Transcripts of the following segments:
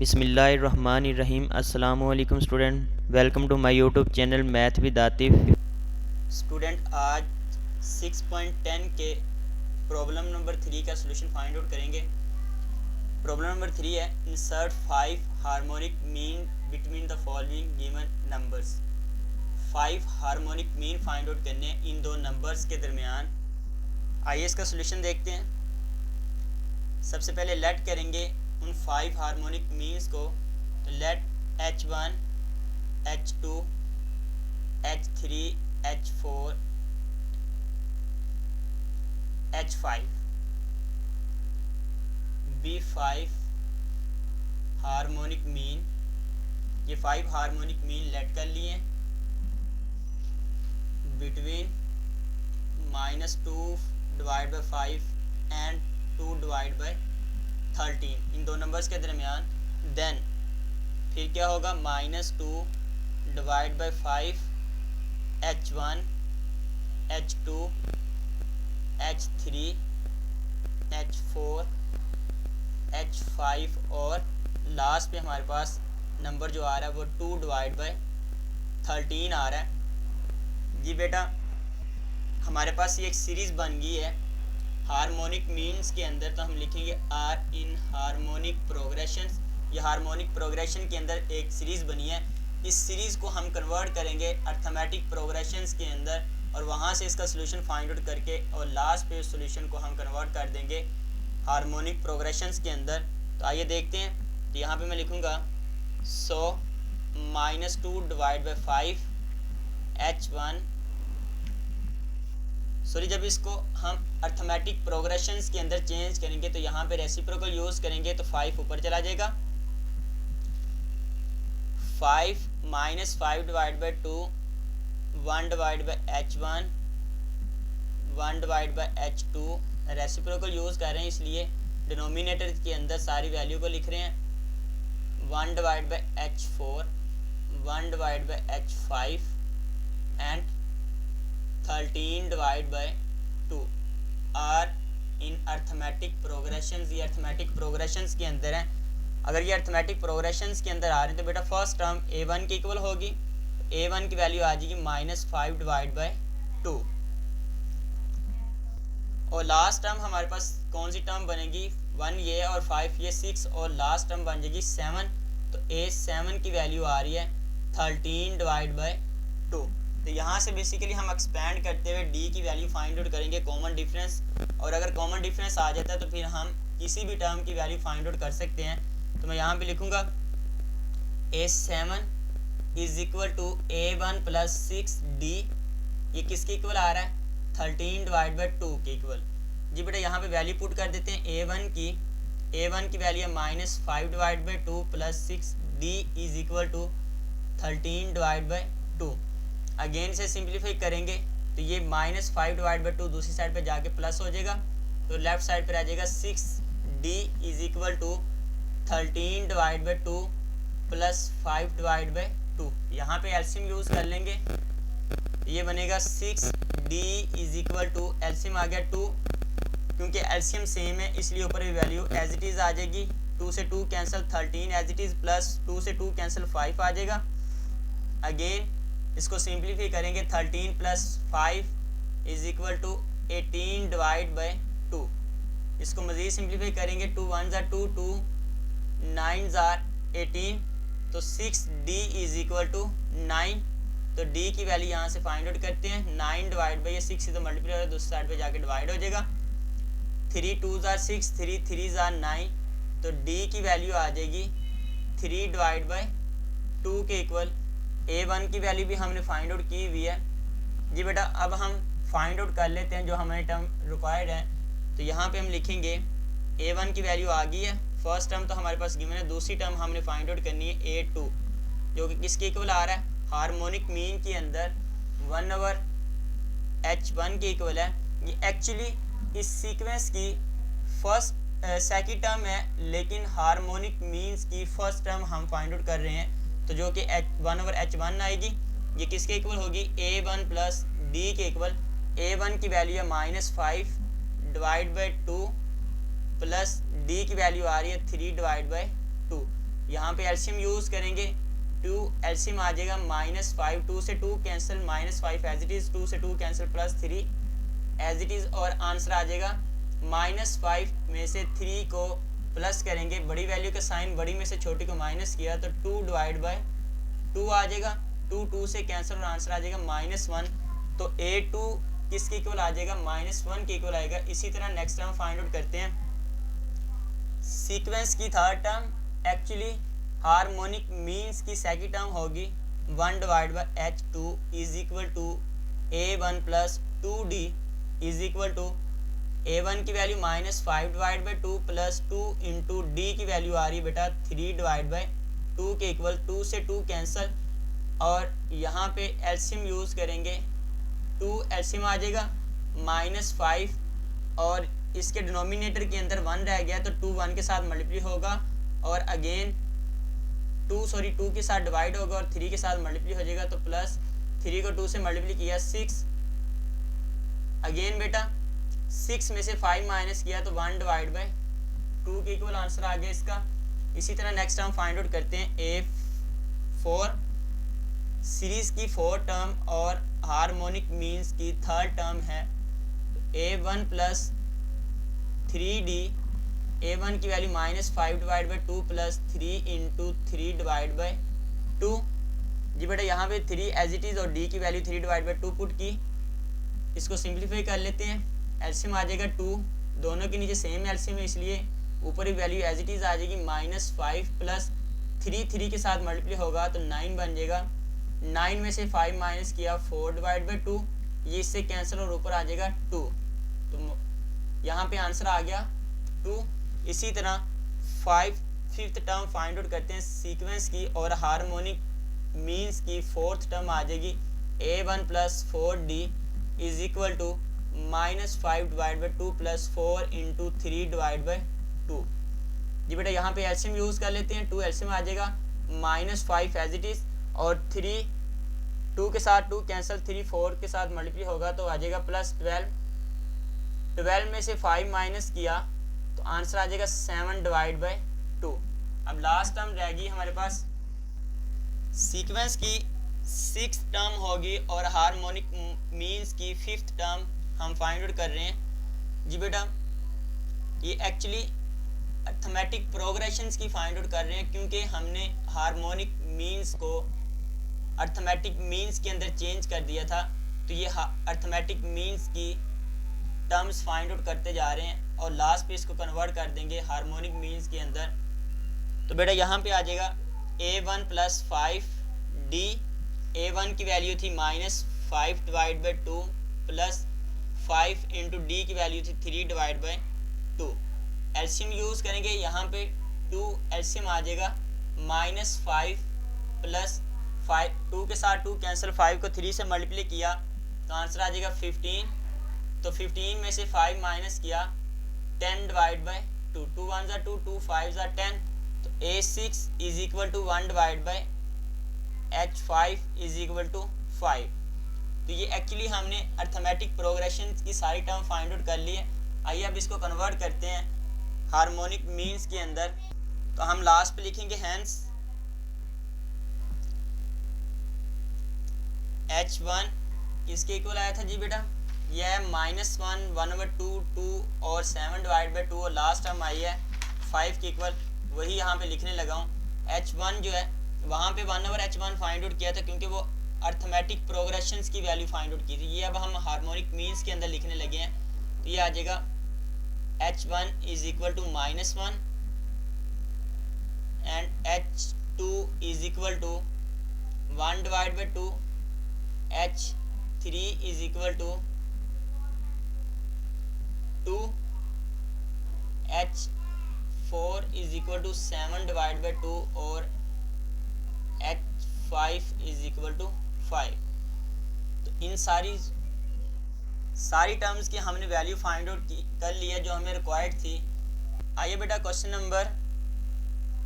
बिस्मिल्लाहिर्रहमानिर्रहीम। अस्सलाम वालेकुम student, welcome to my YouTube channel math with Atif. Student, आज 6.10 के प्रॉब्लम नंबर 3 का सलूशन फाइंड आउट करेंगे। प्रॉब्लम नंबर 3 है, insert 5 harmonic mean between the following given numbers. 5 harmonic mean find out करने हैं इन दो नंबर्स के दरमियान। आइए इसका सलूशन देखते हैं। सबसे पहले लेट करेंगे उन 5 हार्मोनिक मीन्स को। तो late H1, H2, H3, H4, H5 B 5 harmonic mean. ये 5 हार्मोनिक मीन लेट कर लिए between -2 divide by 5 and 2 divide by 13 इन दो नंबर्स के दरमियान। देन फिर क्या होगा, -2 divide by 5 H1, H2, H3, H4, H5 और लास्ट पे हमारे पास नंबर जो आ रहा है वो 2 डिवाइड बाई 13 आ रहा है। जी बेटा, हमारे पास ये एक सीरीज़ बन गई है हार्मोनिक मीन्स के अंदर। तो हम लिखेंगे आर इन हार्मोनिक प्रोग्रेशंस। ये हार्मोनिक प्रोग्रेशन के अंदर एक सीरीज़ बनी है। इस सीरीज़ को हम कन्वर्ट करेंगे अर्थमेटिक प्रोग्रेशंस के अंदर और वहाँ से इसका सोल्यूशन फाइंड आउट करके और लास्ट पे उस सोल्यूशन को हम कन्वर्ट कर देंगे हार्मोनिक प्रोग्रेशंस के अंदर। तो आइए देखते हैं। तो यहाँ पे मैं लिखूँगा -2 डिवाइड बाई 5 H1। सॉरी, जब इसको हम अर्थमेटिक प्रोग्रेशंस के अंदर चेंज करेंगे तो यहाँ पे रेसिप्रोकल यूज़ करेंगे तो 5 ऊपर चला जाएगा। 5 -5 divide by 2, 1 divide by H1, 1 divide by H2। Reciprocal use कर रहे हैं इसलिए डिनोमिनेटर के अंदर सारी वैल्यू को लिख रहे हैं। 1 divide by H4, 1 divide by H5 and 13 divide by 2 are in arithmetic progressions. ये अर्थमेटिक प्रोग्रेशंस के अंदर हैं। अगर ये अर्थमेटिक प्रोग्रेशंस के अंदर आ रहे हैं तो बेटा फर्स्ट टर्म A1 की इक्वल होगी। A1 की वैल्यू आ जाएगी -5 डिवाइड बाई 2 और लास्ट टर्म हमारे पास कौन सी टर्म बनेगी, 1 ये और 5 ये 6 और लास्ट टर्म बन जाएगी 7। तो A7 की वैल्यू आ रही है 13 डिवाइड बाई 2। तो यहाँ से बेसिकली हम एक्सपेंड करते हुए डी की वैल्यू फाइंड आउट करेंगे कॉमन डिफरेंस। और अगर कॉमन डिफरेंस आ जाता है तो फिर हम किसी भी टर्म की वैल्यू फाइंड आउट कर सकते हैं। तो मैं यहाँ पे लिखूँगा A7 is equal to A1 plus 6D। ये किसके इक्वल आ रहा है, 13 डिवाइड बाई 2 के इक्वल। जी बेटा, यहाँ पे वैल्यू पुट कर देते हैं A1 की वैल्यू है -5 divide by 2 plus 6D is equal to 13 divide by 2। Again से सिंप्लीफाई करेंगे तो ये -5 डिवाइड बाई 2 दूसरी साइड पे जाके प्लस हो जाएगा। तो लेफ्ट साइड पे आ जाएगा 6D is equal to 13 divide by 2 plus 5 divide by 2। यहाँ पे एलसीएम यूज़ कर लेंगे। ये बनेगा 6D is equal to, LCM आ गया 2, क्योंकि एलसीएम सेम है इसलिए ऊपर भी वैल्यू एज इट इज़ आ जाएगी। 2 से 2 cancel 13 as it is, plus 2 से 2 कैंसिल 5 आ जाएगा। अगेन इसको सिंप्लीफाई करेंगे, 13 plus 5 is equal to 18 divide by 2। इसको मज़ीद सिंप्लीफाई करेंगे, 2 1 ज़ा 2, 2 9 ज़ा 18। तो 6D इज इक्वल टू 9। तो D की वैल्यू यहाँ से फाइंड आउट करते हैं। 9 डिवाइड बाई 6 से तो मल्टीप्लाई हो, दूसरी साइड पे जाके डिवाइड हो जाएगा। 3 2 ज़ा 6, 3 3 ज़ा 9। तो D की वैल्यू आ जाएगी 3 डिवाइड बाई 2 के इक्वल। A1 की वैल्यू भी हमने फाइंड आउट की हुई है। जी बेटा, अब हम फाइंड आउट कर लेते हैं जो हमारे टर्म रिक्वायर्ड है। तो यहाँ पे हम लिखेंगे A1 की वैल्यू आ गई है। फर्स्ट टर्म तो हमारे पास गिवन है, दूसरी टर्म हमने फाइंड आउट करनी है A2, जो कि किसके इक्वल आ रहा है, हार्मोनिक मीन के अंदर 1/H1 के इक्वल है। ये एक्चुअली इस सीक्वेंस की सेकंड टर्म है, लेकिन हार्मोनिक मीन्स की फर्स्ट टर्म हम फाइंड आउट कर रहे हैं। तो जो कि 1/H1 आएगी, ये किसके इक्वल होगी, A1 प्लस D के इक्वल। A1 की वैल्यू है -5 डिवाइड बाई 2 प्लस D की वैल्यू आ रही है 3 डिवाइड बाई 2। यहाँ पे एलसीएम यूज़ करेंगे, 2 एलसीएम आ जाएगा -5, 2 से 2 कैंसिल, -5 एज इट इज़, 2 से 2 कैंसिल, +3 एज इट इज़, और आंसर आ जाएगा -5 में से 3 को प्लस करेंगे, बड़ी वैल्यू का साइन बड़ी में से छोटी को माइनस किया तो 2 डिवाइड बाय 2 आ जाएगा, 2 से कैंसिल और आंसर आ जाएगा -1। तो A2 किसके इक्वल आ जाएगा, -1 के इक्वल आएगा। इसी तरह नेक्स्ट टर्म फाइंड आउट करते हैं। सीक्वेंस की third term actually harmonic means की सेकंड टर्म होगी 1 divide by H2 is equal to A1 plus 2D is equal to A1 की value -5 divide by 2 plus 2 into D की value आ रही है बेटा 3 डिवाइड बाई 2 के इक्वल, 2 से 2 कैंसिल और यहाँ पे एलसीएम यूज़ करेंगे, 2 एलसीएम आ जाएगा -5 और इसके डिनोमिनेटर के अंदर 1 रह गया तो 2 1 के साथ मल्टीप्लाई होगा और अगेन 2 के साथ डिवाइड होगा और 3 के साथ मल्टीप्लाई हो जाएगा तो प्लस 3 को 2 से मल्टीप्लाई किया 6, अगेन बेटा 6 में से 5 माइनस किया तो 1 डिवाइड बाई 2 के इक्वल आंसर आ गया इसका। इसी तरह नेक्स्ट हम फाइंड आउट करते हैं A4 सीरीज़ की 4 टर्म और हार्मोनिक मीन्स की थर्ड टर्म है A1 प्लस 3D, A1 की value -5 divide by 2 plus 3 into 3 divide by 2। जी बेटा यहाँ पे 3 एज इट इज़ और D की वैल्यू 3 डिवाइड बाई 2 पुट की, इसको सिंप्लीफाई कर लेते हैं। एलसीएम आ जाएगा 2, दोनों के नीचे सेम एलसीएम है इसलिए ऊपर ही वैल्यू एज इट इज़ आ जाएगी -5 प्लस 3 के साथ मल्टीप्लाई होगा तो 9 बन जाएगा। 9 में से 5 माइनस किया 4 डिवाइड बाई 2, ये इससे कैंसिल और ऊपर आ जाएगा 2, तो यहाँ पे आंसर आ गया 2। इसी तरह फिफ्थ टर्म फाइंड आउट करते हैं सीक्वेंस की और हार्मोनिक मीन्स की फोर्थ टर्म आ जाएगी A1 plus 4D is equal to -5 divide by 2 plus 4 into 3 divide by 2। जी बेटा यहाँ पे एलसीएम यूज़ कर लेते हैं, 2 एलसीएम आ जाएगा -5 एज इट इज़ और 3 2 के साथ 2 कैंसिल, 3 4 के साथ मल्टीप्लाई होगा तो आ जाएगा +12। 12 में से 5 माइनस किया तो आंसर आ जाएगा 7 डिवाइड बाई 2। अब लास्ट टर्म रहेगी हमारे पास सीक्वेंस की 6th टर्म होगी और हार्मोनिक मीन्स की 5th टर्म हम फाइंड आउट कर रहे हैं। जी बेटा ये एक्चुअली अर्थमेटिक प्रोग्रेशंस की फाइंड आउट कर रहे हैं क्योंकि हमने हार्मोनिक मीन्स को अर्थमेटिक मीन्स के अंदर चेंज कर दिया था, तो ये अर्थमेटिक मीन्स की टर्म्स फाइंड आउट करते जा रहे हैं और लास्ट पे इसको कन्वर्ट कर देंगे हार्मोनिक मीन्स के अंदर। तो बेटा यहाँ पे आ जाएगा A1 प्लस 5D, A1 की वैल्यू थी -5 divide by 2 plus 5 into D की वैल्यू थी 3 डिवाइड बाई 2। एलसीएम यूज़ करेंगे, यहाँ पे 2 एलसीएम आ जाएगा -5 प्लस 5, 2 के साथ 2 कैंसिल, 5 को 3 से मल्टीप्लाई किया तो आंसर आ जाएगा 15। तो 15 में से 5 माइनस किया 10 डिवाइड बाई 2, 2 1 2, 2 5 10, तो A6 is equal to 1 divide by H5 is equal to 5। तो ये एक्चुअली हमने अर्थमेटिक प्रोग्रेशन की सारी टर्म फाइंड आउट कर ली है। आइए अब इसको कन्वर्ट करते हैं हार्मोनिक मीन्स के अंदर। तो हम लास्ट पे लिखेंगे हैंस H1 किसके इक्वल आया था जी बेटा, यह है -1 1/2 2 और 7 डिवाइड बाई 2 और लास्ट टर्म आई है 5 के इक्वल, वही यहाँ पे लिखने लगा हूँ। H1 जो है वहाँ पे 1/H1 फाइंड आउट किया था क्योंकि वो अर्थमेटिक प्रोग्रेशंस की वैल्यू फाइंड आउट की थी। ये अब हम हार्मोनिक मीन्स के अंदर लिखने लगे हैं, तो ये आ जाएगा H1 is equal to -1 and H2 is equal to 1 divide by 2, H3 is equal to 2, H4 is equal to 7 divide by 2 और H5 इज इक्वल टू 5। तो इन सारी टर्म्स की हमने वैल्यू फाइंड आउट कर ली है जो हमें रिक्वायर्ड थी। आइए बेटा क्वेश्चन नंबर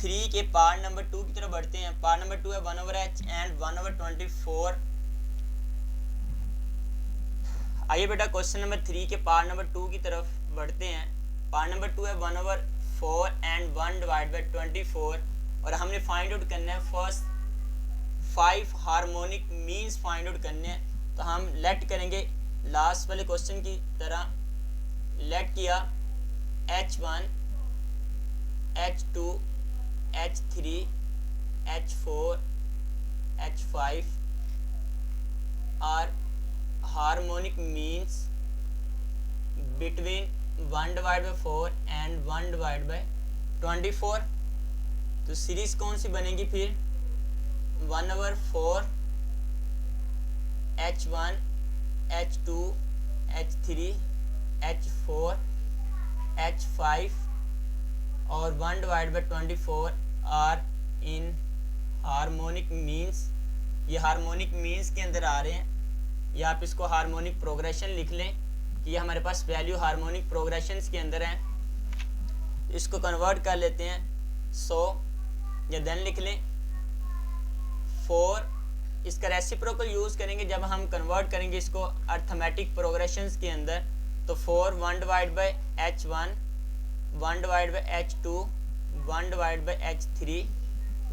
3 के पार्ट नंबर 2 की तरफ बढ़ते हैं। पार्ट नंबर 2 है 1/h एंड 1/24। आइए बेटा क्वेश्चन नंबर 3 के पार्ट नंबर 2 की तरफ बढ़ते हैं। पार्ट नंबर 2 है 1/4 एंड 1 डिवाइड बाई 24 और हमने फाइंड आउट करना है first 5 harmonic means find out करने हैं। तो हम लेट करेंगे लास्ट वाले क्वेश्चन की तरह, लेट किया H1 H2 H3 H4 H5 are harmonic means between 1/4 and 1/24। तो सीरीज कौन सी बनेगी फिर 1/4 H1 H2 H3 H4 H5 और 1/24 आर इन हार्मोनिक मीन्स। ये हार्मोनिक मीन्स के अंदर आ रहे हैं, या आप इसको हार्मोनिक प्रोग्रेशन लिख लें कि ये हमारे पास वैल्यू हार्मोनिक प्रोग्रेशंस के अंदर हैं। इसको कन्वर्ट कर लेते हैं 100 या देन लिख लें 4। इसका रेसिप्रोकल यूज़ करेंगे जब हम कन्वर्ट करेंगे इसको अर्थमेटिक प्रोग्रेशंस के अंदर। तो 4 1/H1 1/H2 1/H3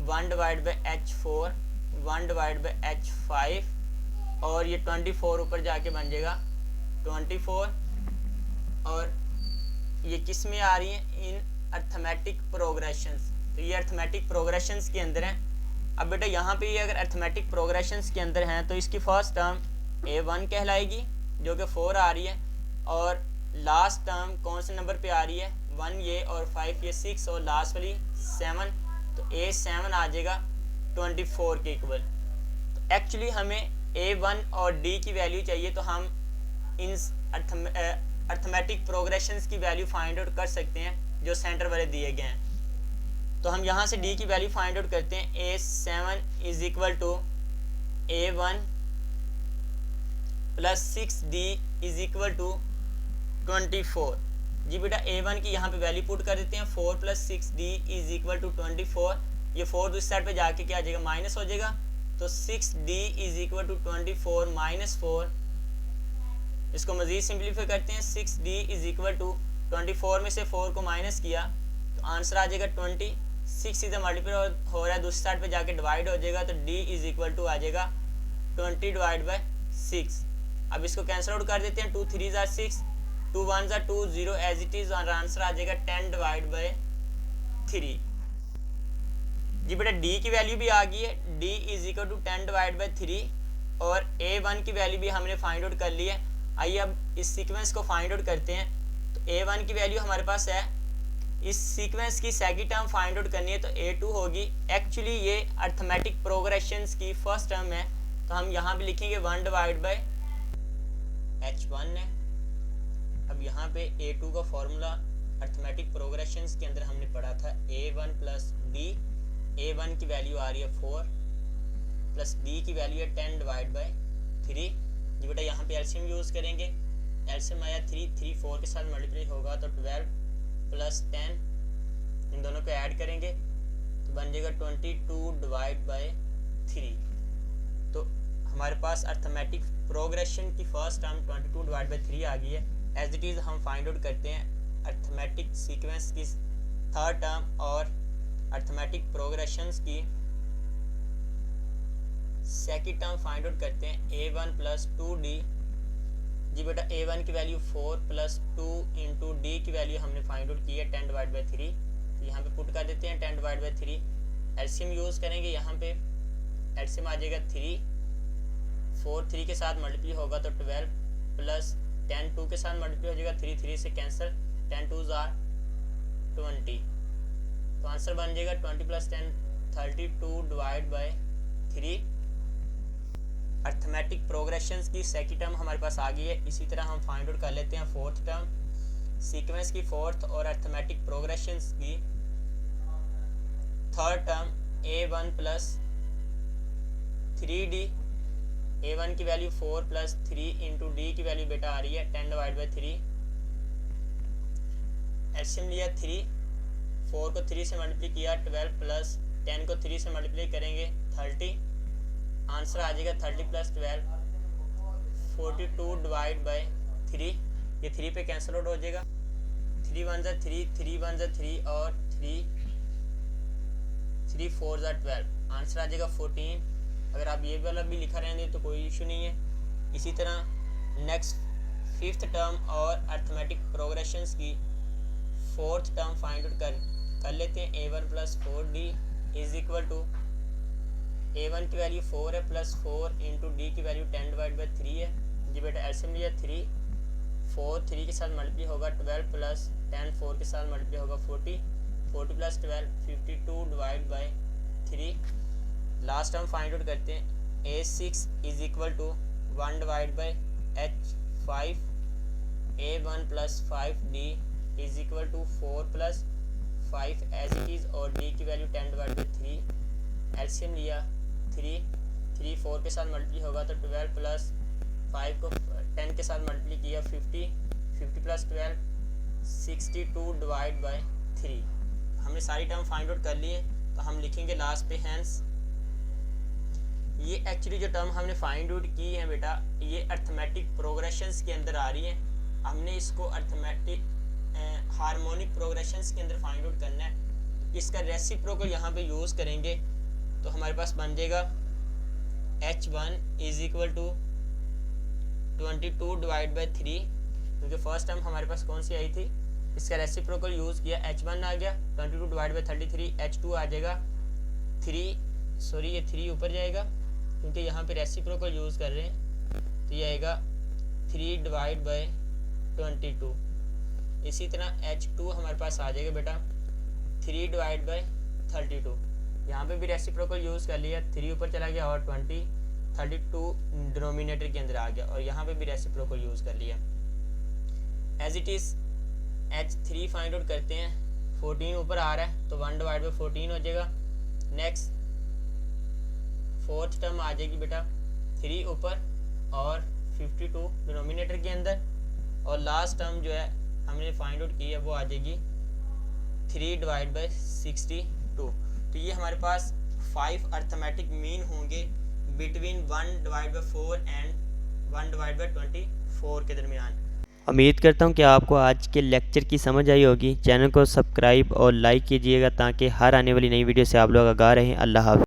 1/H4 1/H5 और ये 24 ऊपर जाके बन जाएगा 24। और ये किस में आ रही हैं इन अर्थमेटिक प्रोग्रेशंस। तो ये अर्थमेटिक प्रोग्रेशंस के अंदर हैं। अब बेटा यहाँ पे ये अगर अर्थमेटिक प्रोग्रेशंस के अंदर हैं तो इसकी फर्स्ट टर्म A1 कहलाएगी जो कि 4 आ रही है, और लास्ट टर्म कौन से नंबर पे आ रही है 1 ये और 5 ये 6 और लास्ट वाली 7। तो A7 आ जाएगा 24 के इक्वल। तो एक्चुअली हमें A1 और D की वैल्यू चाहिए, तो हम इन अर्थमेटिक प्रोग्रेशंस की वैल्यू फाइंड आउट कर सकते हैं जो सेंटर वाले दिए गए हैं। तो हम यहाँ से D की वैल्यू फाइंड आउट करते हैं। A7 is equal to A1 plus 6D is equal to 24। जी बेटा A1 की यहाँ पे वैल्यू पुट कर देते हैं 4 plus 6D is equal to 24। ये 4 दूसरी साइड पे जाके क्या आ जाएगा माइनस हो जाएगा। तो 6D is equal to 24 minus 4। इसको मज़ीद सिंप्लीफाई करते हैं। 6D इज इक्वल टू 24 में से 4 को माइनस किया तो आंसर आ जाएगा 20। 6 सीधा मल्टीप्लाई हो रहा है दूसरी साइड पे जाके डिवाइड हो जाएगा, तो D इज इक्वल टू आ जाएगा 20 डिवाइड बाई 6। अब इसको कैंसिल आउट कर देते हैं। 2 3 ज़ा 6 2 1 ज़ा 2 0 एज इट इज़, और आंसर आ जाएगा 10 डिवाइड बाई 3। जी बेटा D की वैल्यू भी आ गई है। D is equal to 10 divide by 3 और A1 की वैल्यू भी हमने फाइंड आउट कर ली है। आइए अब इस सीक्वेंस को फाइंड आउट करते हैं। तो A1 की वैल्यू हमारे पास है। इस सीक्वेंस की सेकंड टर्म फाइंड आउट करनी है तो A2 होगी। एक्चुअली ये अर्थमेटिक प्रोग्रेशंस की फर्स्ट टर्म है, तो हम यहाँ पे लिखेंगे 1 डिवाइड बाई H1 है। अब यहाँ पे A2 का फॉर्मूला अर्थमेटिक प्रोग्रेशंस के अंदर हमने पढ़ा था A1 प्लस D। A1 की वैल्यू आ रही है 4 प्लस D की वैल्यू है 10 डिवाइड बाई 3। जी बेटा यहाँ पे एलसीएम यूज़ करेंगे। एलसीएम आया 3 4 के साथ मल्टीप्लाई होगा तो 12 प्लस 10, इन दोनों को ऐड करेंगे तो बन जाएगा 22 डिवाइड बाई 3। तो हमारे पास अर्थमेटिक प्रोग्रेशन की फर्स्ट टर्म 22 डिवाइड बाई 3 आ गई है। एज इट इज़ हम फाइंड आउट करते हैं अर्थमेटिक सीक्वेंस की थर्ड टर्म और अर्थमेटिक प्रोग्रेशंस की सेकंड टर्म फाइंड आउट करते हैं। A1 plus 2D। जी बेटा A1 की वैल्यू 4 प्लस 2 इंटू D की वैल्यू हमने फाइंड आउट की है 10 डिवाइड बाई 3। तो यहाँ पे पुट कर देते हैं 10 डिवाइड बाई 3। एलसीएम यूज़ करेंगे। यहाँ पे एलसीएम आ जाएगा 3 4 3 के साथ मल्टीप्लाई होगा तो 12 प्लस 10 2 के साथ मल्टीप्लाई हो जाएगा 3 3 से कैंसिल 10 2 ज़ार 20। तो आंसर बन जाएगा 20 plus 10 32 divide by 3। Arithmetic progressions की सेकंड टर्म हमारे पास आ गई है। इसी तरह हम फाइंड आउट कर लेते हैं फोर्थ टर्म सीक्वेंस की फोर्थ और अर्थमेटिक प्रोग्रेशंस की third term A1 plus 3D। A1 की वैल्यू 4 प्लस 3 इंटू D की वैल्यू बेटा आ रही है 10 डिवाइड बाई 3। एलसीएम लिया 3 4 को 3 से मल्टीप्लाई किया 12 प्लस 10 को 3 से मल्टीप्लाई करेंगे 30। आंसर आ जाएगा 30 प्लस 12 42 डिवाइड बाई 3। ये 3 पे कैंसिल आउट हो जाएगा। 3 1 ज़ा 3 3 1 ज़ा 3 और 3 3 4 ज़ा 12, आंसर आ जाएगा 14। अगर आप ये वाला भी लिखा रहेंगे तो कोई इशू नहीं है। इसी तरह नेक्स्ट फिफ्थ टर्म और अर्थमेटिक प्रोग्रेशंस की फोर्थ टर्म फाइंड आउट कर लेते हैं। a1 plus 4d is equal to a1 की वैल्यू 4 है प्लस 4 इंटू डी की वैल्यू 10 डिवाइड बाई 3 है। जी बेटा एल्सियम लिया 3 4 3 के साथ मल्टीप्लाई होगा 12 प्लस 10 4 के साथ मल्टीप्लाई होगा 40 40 plus 12 52 divide by 3। Last term find out करते हैं। a6 is equal to 1 divide by h5 a1 plus 5d is equal to 4 plus 5 as it is और d की वैल्यू 10 डिवाइड बाई 3। एल्सियम लिया 3 3 4 के साथ मल्टीप्लाई होगा तो 12 प्लस 5 को 10 के साथ मल्टीप्लाई किया 50 50 प्लस 12 62 डिवाइड बाई 3। हमने सारी टर्म फाइंड आउट कर लिए तो हम लिखेंगे लास्ट पे हैंस। ये एक्चुअली जो टर्म हमने फाइंड आउट की है बेटा ये अर्थमेटिक प्रोग्रेशंस के अंदर आ रही है। हमने इसको अर्थमेटिक हार्मोनिक प्रोग्रेशंस के अंदर फाइंड आउट करना है। इसका रेसिप्रोकल यहाँ पे यूज़ करेंगे तो हमारे पास बन जाएगा h1 is equal to 22 divide by 3, क्योंकि फर्स्ट टर्म हमारे पास कौन सी आई थी, इसका रेसिप्रोकल यूज़ किया h1 आ गया 22 डिवाइड बाई 33 h2 आ जाएगा 3 सॉरी ये 3 ऊपर जाएगा क्योंकि यहाँ पे रेसिप्रोकल यूज़ कर रहे हैं तो ये आएगा 3 डिवाइड बाई 22। इसी तरह h2 हमारे पास आ जाएगा बेटा 3 डिवाइड बाई 32। यहाँ पे भी रेसिप्रोकल यूज़ कर लिया 3 ऊपर चला गया और 32 डिनोमिनेटर के अंदर आ गया और यहाँ पे भी रेसिप्रोकल यूज़ कर लिया। As it is h3 find out करते हैं। 14 ऊपर आ रहा है तो 1 डिवाइड बाई 14 हो जाएगा। नेक्स्ट फोर्थ टर्म आ जाएगी बेटा 3 ऊपर और 52 डिनोमिनेटर के अंदर और लास्ट टर्म जो है हमने फाइंड आउट की है वो आ जाएगी 3 डिवाइड बाई 62। तो ये हमारे पास 5 अर्थमेटिक मीन होंगे between 1 divide by 4 and 1 divide by 24 के दरमियान। उम्मीद करता हूँ कि आपको आज के लेक्चर की समझ आई होगी। चैनल को सब्सक्राइब और लाइक कीजिएगा ताकि हर आने वाली नई वीडियो से आप लोग आगाह रहें। अल्लाह हाफ़िज़।